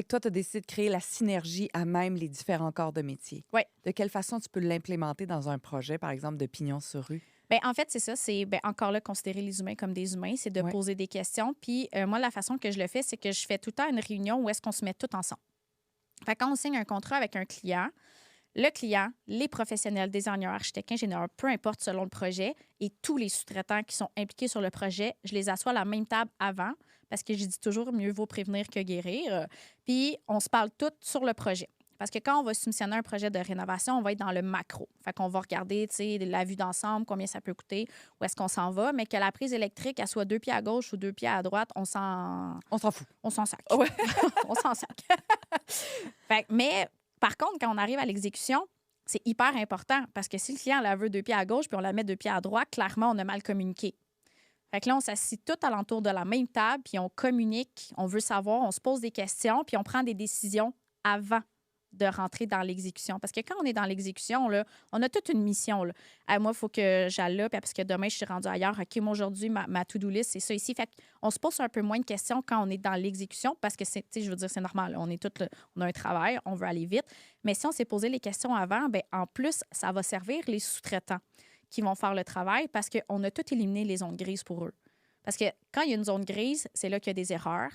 Fait que toi, tu as décidé de créer la synergie à même les différents corps de métier. Ouais. De quelle façon tu peux l'implémenter dans un projet, par exemple, de pignon sur rue? Ben en fait, c'est ça. C'est encore là, considérer les humains comme des humains, c'est de Ouais. poser des questions. Puis moi, la façon que je le fais, c'est que je fais tout le temps une réunion où est-ce qu'on se met tout ensemble. Fait que quand on signe un contrat avec un client, le client, les professionnels, designers, architectes, ingénieurs, peu importe selon le projet, et tous les sous-traitants qui sont impliqués sur le projet, je les assois à la même table avant, parce que je dis toujours mieux vaut prévenir que guérir. Puis on se parle tout sur le projet. Parce que quand on va soumissionner un projet de rénovation, on va être dans le macro. Fait qu'on va regarder, tu sais, la vue d'ensemble, combien ça peut coûter, où est-ce qu'on s'en va, mais que la prise électrique, elle soit 2 pieds à gauche ou 2 pieds à droite, On s'en fout. on s'en sac. Ouais. On s'en sac. Mais par contre, quand on arrive à l'exécution, c'est hyper important parce que si le client la veut 2 pieds à gauche puis on la met 2 pieds à droite, clairement, on a mal communiqué. Fait que là, on s'assied tout alentour de la même table puis on communique, on veut savoir, on se pose des questions puis on prend des décisions avant de rentrer dans l'exécution. Parce que quand on est dans l'exécution, là, on a toute une mission. Là. Moi, il faut que j'aille là, puis parce que demain, je suis rendue ailleurs. OK, moi, aujourd'hui, ma to-do list, c'est ça ici. Fait qu'on se pose un peu moins de questions quand on est dans l'exécution parce que, je veux dire, c'est normal. Là. On a un travail, on veut aller vite. Mais si on s'est posé les questions avant, bien, en plus, ça va servir les sous-traitants qui vont faire le travail parce qu'on a tout éliminé les zones grises pour eux. Parce que quand il y a une zone grise, c'est là qu'il y a des erreurs.